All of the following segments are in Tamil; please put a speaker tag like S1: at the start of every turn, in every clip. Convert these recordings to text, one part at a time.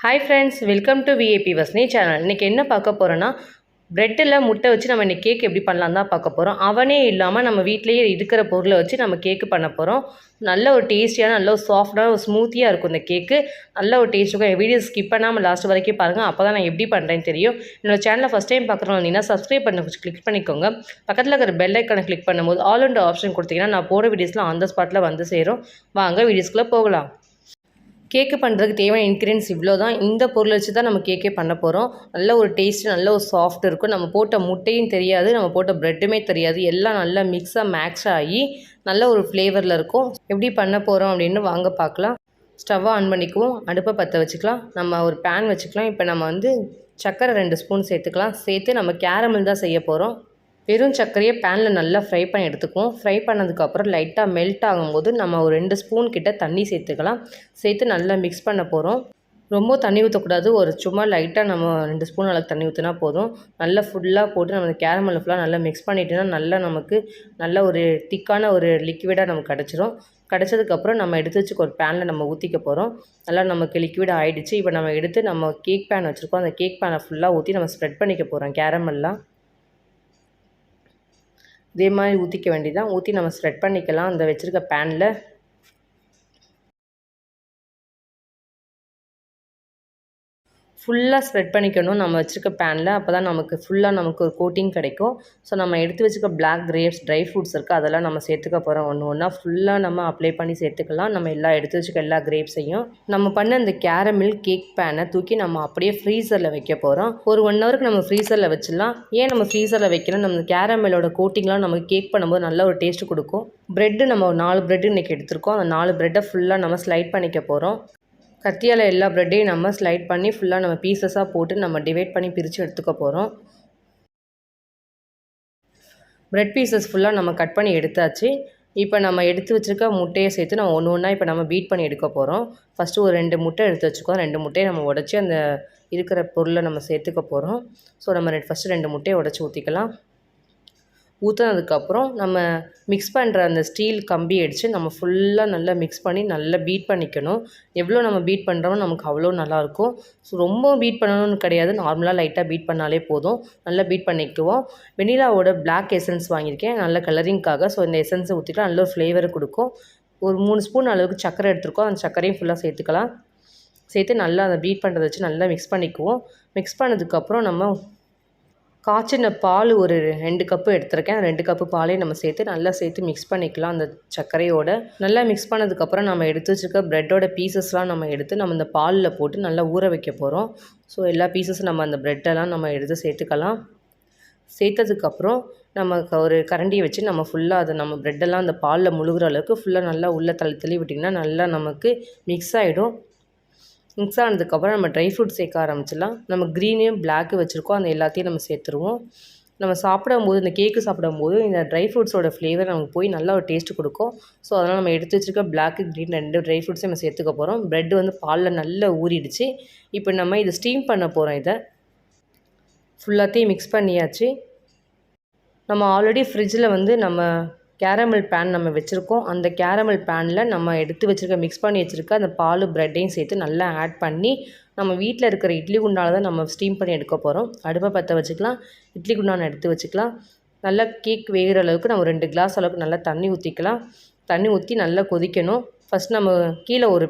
S1: Hi friends, welcome to VAP Vasni channel. இன்றைக்கி என்ன பார்க்க போகிறோன்னா, ப்ரெட்டில் முட்டை வச்சு நம்ம இன்றைக்கி கேக் எப்படி பண்ணலாம் தான் பார்க்க போகிறோம். அவனே இல்லாமல் நம்ம வீட்டிலேயே இருக்கிற பொருளை வச்சு நம்ம கேக்கு பண்ண போகிறோம். நல்ல ஒரு டேஸ்டியான, நல்ல ஒரு சாஃப்டான, ஒரு ஸ்மூத்தியாக இருக்கும் இந்த கேக்கு. நல்ல ஒரு டேஸ்ட் இருக்கும். வீடியோ ஸ்கிப் பண்ணாமல் லாஸ்ட் வரைக்கும் பாருங்கள். அப்போ தான் நான் எப்படி பண்ணுறேன்னு தெரியும். என்னோடய சேனலை ஃபஸ்ட் டைம் பார்க்குறோம் அப்படின்னா சப்ஸ்கிரைப் பண்ண கிளிக் பண்ணிக்கோங்க. பக்கத்தில் இருக்கிற பெல் ஐக்கானை கிளிக் பண்ணும்போது ஆல் அண்ட் ஆப்ஷன் கொடுத்தீங்கன்னா நான் போகிற வீடியோஸ்லாம் ஆன் த ஸ்பாட்டில் வந்து சேரும். வாங்க வீடியோஸ்குள்ளே போகலாம். கேக்கு பண்ணுறதுக்கு தேவையான இன்க்ரீடியன்ஸ் இவ்வளோ தான். இந்த பொருளை வச்சு தான் நம்ம கேக்கே பண்ண போகிறோம். நல்ல ஒரு டேஸ்ட்டு, நல்ல ஒரு சாஃப்ட் இருக்கும். நம்ம போட்ட முட்டையும் தெரியாது, நம்ம போட்ட ப்ரெட்டுமே தெரியாது. எல்லாம் நல்லா மேக்ஸ் ஆகி நல்ல ஒரு ஃப்ளேவரில் இருக்கும். எப்படி பண்ண போகிறோம் அப்படின்னு வாங்க பார்க்கலாம். ஸ்டவ்வை ஆன் பண்ணிக்குவோம். அடுப்பை பற்ற வச்சுக்கலாம். நம்ம ஒரு பேன் வச்சுக்கலாம். இப்போ நம்ம சர்க்கரை 2 ஸ்பூன் சேர்த்துக்கலாம். சேர்த்து நம்ம கேரமல் தான் செய்ய போகிறோம். வெறும் சர்க்கரையை பேனில் நல்லா ஃப்ரை பண்ணி எடுத்துக்குவோம். ஃப்ரை பண்ணதுக்கப்புறம் லைட்டாக மெல்ட் ஆகும்போது நம்ம ஒரு 2 ஸ்பூன் கிட்ட தண்ணி சேர்த்துக்கலாம். சேர்த்து நல்லா மிக்ஸ் பண்ண போகிறோம். ரொம்ப தண்ணி ஊற்றக்கூடாது. ஒரு சும்மா லைட்டாக நம்ம 2 ஸ்பூன் அளவுக்கு தண்ணி ஊற்றினா போதும். நல்லா ஃபுல்லாக போட்டு நம்ம கேரமல் ஃபுல்லாக நல்லா மிக்ஸ் பண்ணிட்டோன்னா நல்லா நமக்கு நல்ல ஒரு திக்கான ஒரு லிக்விடாக நமக்கு கிடச்சிரும். கிடச்சதுக்கப்புறம் நம்ம எடுத்து வச்சுக்க ஒரு பேனில் நம்ம ஊற்றிக்க போகிறோம். நல்லா நமக்கு லிக்விட் ஆகிடுச்சு. இப்போ நம்ம எடுத்து நம்ம கேக் பேன் வச்சுருக்கோம். அந்த கேக் பேனை ஃபுல்லாக ஊற்றி நம்ம ஸ்ப்ரெட் பண்ணிக்க போகிறோம். கேரமெல்லாம் இதே மாதிரி ஊற்றிக்க வேண்டியதான். ஊற்றி நம்ம ஸ்ப்ரெட் பண்ணிக்கலாம் அந்த வச்சுருக்க பேனில். ஃபுல்லாக ஸ்ப்ரெட் பண்ணிக்கணும் நம்ம வச்சுருக்க பேனில். அப்போ தான் நமக்கு ஒரு கோட்டிங் கிடைக்கும். ஸோ நம்ம எடுத்து வச்சுக்க பிளாக் கிரேப்ஸ், ட்ரை ஃப்ரூட்ஸ் இருக்குது, அதெல்லாம் நம்ம சேர்த்துக்க போகிறோம். ஒன்றா ஃபுல்லாக நம்ம அப்ளை பண்ணி சேர்த்துக்கலாம். நம்ம எடுத்து வச்சுக்க எல்லா கிரேப்ஸையும் நம்ம பண்ண அந்த கேரமில் கேக் பேனை தூக்கி நம்ம அப்படியே ஃப்ரீசரில் வைக்க போகிறோம். ஒரு 1 ஹவருக்கு நம்ம ஃப்ரீசரில் வச்சிடலாம். ஏன் நம்ம ஃப்ரீசரில் வைக்கணும்? நம்ம கேரமிலோட கோட்டிங்லாம் நமக்கு கேக் பண்ணும்போது நல்ல ஒரு டேஸ்ட்டு கொடுக்கும். ப்ரெட்டு நம்ம 4 ப்ரெட்டு இன்றைக்கி எடுத்துருக்கோம். அந்த 4 ப்ரெட்டை ஃபுல்லாக நம்ம ஸ்லைட் பண்ணிக்க போகிறோம். கத்தியால் எல்லா ப்ரெட்டையும் நம்ம ஸ்லைட் பண்ணி ஃபுல்லாக நம்ம பீசஸாக போட்டு நம்ம டிவைட் பண்ணி பிரித்து எடுத்துக்க போகிறோம். ப்ரெட் பீசஸ் ஃபுல்லாக நம்ம கட் பண்ணி எடுத்தாச்சு. இப்போ நம்ம எடுத்து வச்சுருக்க முட்டையை சேர்த்து நம்ம ஒன்றா இப்போ நம்ம பீட் பண்ணி எடுக்க போகிறோம். ஃபஸ்ட்டு ஒரு 2 முட்டை எடுத்து வச்சுக்கோம். 2 முட்டையை நம்ம உடச்சி அந்த இருக்கிற பொருளை நம்ம சேர்த்துக்க போகிறோம். ஸோ நம்ம ஃபஸ்ட்டு 2 முட்டையை உடச்சி ஊற்றிக்கலாம். ஊற்றினதுக்கப்புறம் நம்ம மிக்ஸ் பண்ணுற அந்த ஸ்டீல் கம்பி அடித்து நம்ம ஃபுல்லாக நல்லா மிக்ஸ் பண்ணி நல்லா பீட் பண்ணிக்கணும். எவ்வளோ நம்ம பீட் பண்ணுறோமோ நமக்கு அவ்வளோ நல்லாயிருக்கும். ஸோ ரொம்ப பீட் பண்ணணும்னு கிடையாது, நார்மலாக லைட்டாக பீட் பண்ணாலே போதும். நல்லா பீட் பண்ணிக்குவோம். வெனிலாவோட பிளாக் எசன்ஸ் வாங்கியிருக்கேன் நல்ல கலரிங்காக. ஸோ இந்த எசன்ஸை ஊற்றிட்டு நல்ல ஒரு ஃப்ளேவர் கொடுக்கும். ஒரு 3 ஸ்பூன் அளவுக்கு சர்க்கரை எடுத்துருக்கோம். அந்த சர்க்கரையும் ஃபுல்லாக சேர்த்துக்கலாம். சேர்த்து நல்லா அதை பீட் பண்ணுறத வச்சு நல்லா மிக்ஸ் பண்ணிக்குவோம். மிக்ஸ் பண்ணதுக்கப்புறம் நம்ம காய்ச்சின பால் ஒரு 2 கப்பு எடுத்துருக்கேன். 2 கப்பு பாலையும் நம்ம நல்லா சேர்த்து மிக்ஸ் பண்ணிக்கலாம் அந்த சர்க்கரையோட. நல்லா மிக்ஸ் பண்ணதுக்கப்புறம் நம்ம எடுத்து வச்சுருக்க ப்ரெட்டோட பீசஸ்லாம் நம்ம எடுத்து நம்ம இந்த பாலில் போட்டு நல்லா ஊற வைக்க போகிறோம். ஸோ எல்லா பீசஸும் நம்ம அந்த ப்ரெட்டெல்லாம் நம்ம எடுத்து சேர்த்துக்கலாம். சேர்த்ததுக்கப்புறம் நம்ம ஒரு கரண்டியை வச்சு நம்ம ஃபுல்லாக அதை நம்ம ப்ரெட்டெல்லாம் அந்த பாலில் முழுகிற அளவுக்கு ஃபுல்லாக நல்லா உள்ளே தள்ளி விட்டிங்கன்னா நல்லா நமக்கு மிக்ஸ் ஆகிடும். மிக்ஸ் ஆனதுக்கப்புறம் நம்ம ட்ரை ஃப்ரூட் சேர்க்க ஆரம்பிச்சிடலாம். நம்ம க்ரீனையும் பிளாக்கு வச்சுருக்கோம். அந்த எல்லாத்தையும் நம்ம சேர்த்துருவோம். நம்ம சாப்பிடும்போது இந்த கேக்கு சாப்பிடும்போது இந்த ட்ரை ஃப்ரூட்ஸோட ஃப்ளேவர் நமக்கு போய் நல்லா ஒரு டேஸ்ட்டு கொடுக்கும். ஸோ அதனால் நம்ம எடுத்து வச்சுருக்க பிளாக்கு, க்ரீன் 2 ட்ரை ஃப்ரூட்ஸையும் நம்ம சேர்த்துக்க போகிறோம். ப்ரெட் பாலில் நல்லா ஊறிடுச்சு. இப்போ நம்ம இதை ஸ்டீம் பண்ண போகிறோம். இதை ஃபுல்லாத்தையும் மிக்ஸ் பண்ணியாச்சு. நம்ம ஆல்ரெடி ஃப்ரிட்ஜில் நம்ம கேரமல் பேன் நம்ம வச்சுருக்கோம். அந்த கேரமல் பேனில் நம்ம எடுத்து வச்சுருக்க மிக்ஸ் பண்ணி வச்சுருக்க அந்த பால் ப்ரெட்டையும் சேர்த்து நல்லா ஆட் பண்ணி நம்ம வீட்டில் இருக்கிற இட்லி குண்டால தான் நம்ம ஸ்டீம் பண்ணி எடுக்க போகிறோம். அடுப்பை பற்ற வச்சுக்கலாம். இட்லி குண்டான எடுத்து வச்சுக்கலாம். நல்லா கேக் வேகிற அளவுக்கு நம்ம 2 கிளாஸ் அளவுக்கு நல்லா தண்ணி ஊற்றிக்கலாம். தண்ணி ஊற்றி நல்லா கொதிக்கணும். ஃபஸ்ட் நம்ம கீழே ஒரு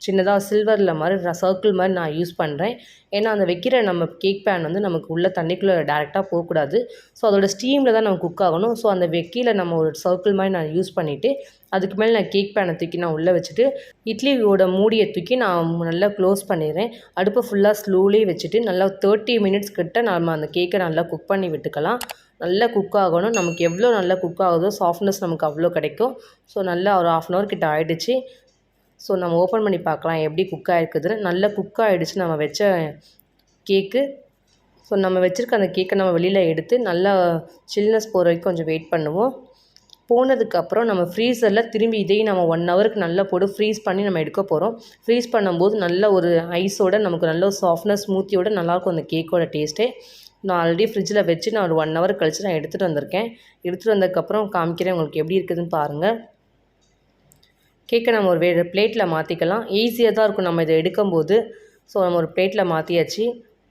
S1: சின்னதாக சில்வரில் மாதிரி சர்க்கிள் மாதிரி நான் யூஸ் பண்ணுறேன். ஏன்னா அந்த வைக்கிற நம்ம கேக் பேன் நமக்கு உள்ள தண்ணிக்குள்ளே டேரெக்டாக போகக்கூடாது. ஸோ அதோட ஸ்டீமில் தான் நம்ம குக் ஆகணும். ஸோ அந்த கீழே நம்ம ஒரு சர்க்கிள் மாதிரி நான் யூஸ் பண்ணிவிட்டு அதுக்கு மேலே நான் கேக் பேனை தூக்கி நான் உள்ளே வச்சுட்டு இட்லியோட மூடியை தூக்கி நான் நல்லா க்ளோஸ் பண்ணிடுறேன். அடுப்பை ஃபுல்லாக ஸ்லோலியே வச்சுட்டு நல்லா 30 மினிட்ஸ் கிட்ட நம்ம அந்த கேக்கை நல்லா குக் பண்ணி விட்டுக்கலாம். நல்லா குக் ஆகணும். நமக்கு எவ்வளோ நல்லா குக் ஆகுதோ சாஃப்ட்னஸ் நமக்கு அவ்வளோ கிடைக்கும். ஸோ நல்லா ஒரு 1/2 hour கிட்ட ஆகிடுச்சு. ஸோ நம்ம ஓப்பன் பண்ணி பார்க்கலாம் எப்படி குக் ஆகிருக்குதுன்னு. நல்லா குக் ஆகிடுச்சு நம்ம வச்ச கேக்கு. ஸோ நம்ம வச்சுருக்க அந்த கேக்கை நம்ம வெளியில் எடுத்து நல்லா சில்னஸ் போகிற வரைக்கும் கொஞ்சம் வெயிட் பண்ணுவோம். போனதுக்கப்புறம் நம்ம ஃப்ரீசரில் திரும்பி இதையும் நம்ம 1 ஹவருக்கு நல்லா போட்டு ஃப்ரீஸ் பண்ணி நம்ம எடுக்க போகிறோம். ஃப்ரீஸ் பண்ணும்போது நல்ல ஒரு ஐஸோட நமக்கு நல்ல ஒரு சாஃப்ட்னஸ் ஸ்மூத்தியோட நல்லாயிருக்கும் அந்த கேக்கோட டேஸ்ட்டே. நான் ஆல்ரெடி ஃப்ரிட்ஜில் வச்சு நான் ஒரு 1 ஹவர் கழித்து நான் எடுத்துகிட்டு வந்திருக்கேன். எடுத்துகிட்டு வந்ததுக்கப்புறம் காமிக்கிறேன் உங்களுக்கு எப்படி இருக்குதுன்னு பாருங்கள். கேக்கை நம்ம ஒரு வேறு பிளேட்டில் மாற்றிக்கலாம். ஈஸியாக தான் இருக்கும் நம்ம இதை எடுக்கும்போது. ஸோ நம்ம ஒரு பிளேட்டில் மாற்றியாச்சு.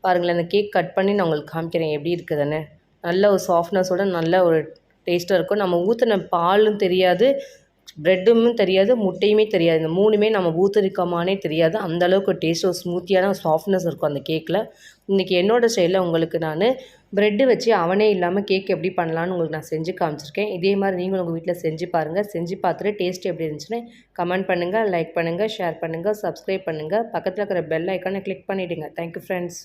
S1: பாருங்களேன், அந்த கேக் கட் பண்ணி நான் உங்களுக்கு காமிக்கிறேன் எப்படி இருக்குதுன்னு. நல்ல ஒரு சாஃப்ட்னஸோட நல்ல ஒரு டேஸ்ட்டாக இருக்கும். நம்ம ஊற்றின பாலும் தெரியாது, ப்ரெட்டும் தெரியாது, முட்டையுமே தெரியாது. இந்த 3மே நம்ம ஊற்றிருக்கோமானே தெரியாது. அந்தளவுக்கு டேஸ்ட் ஒரு ஸ்மூத்தியான சாஃப்ட்னஸ் இருக்கும் அந்த கேக்கில். இன்றைக்கி என்னோடய ஸ்டைலில் உங்களுக்கு நான் ப்ரெட்டு வச்சு அவனே இல்லாமல் கேக் எப்படி பண்ணலான்னு உங்களுக்கு நான் செஞ்சு காமிச்சிருக்கேன். இதே மாதிரி நீங்களும் உங்கள் வீட்டில் செஞ்சு பாருங்கள். செஞ்சு பார்த்துட்டு டேஸ்ட் எப்படி இருந்துச்சுன்னு கமெண்ட் பண்ணுங்கள், லைக் பண்ணுங்கள், ஷேர் பண்ணுங்கள், சப்ஸ்கிரைப் பண்ணுங்கள். பக்கத்தில் இருக்கிற பெல் ஐக்கானை கிளிக் பண்ணிவிடுங்க. Thank you friends.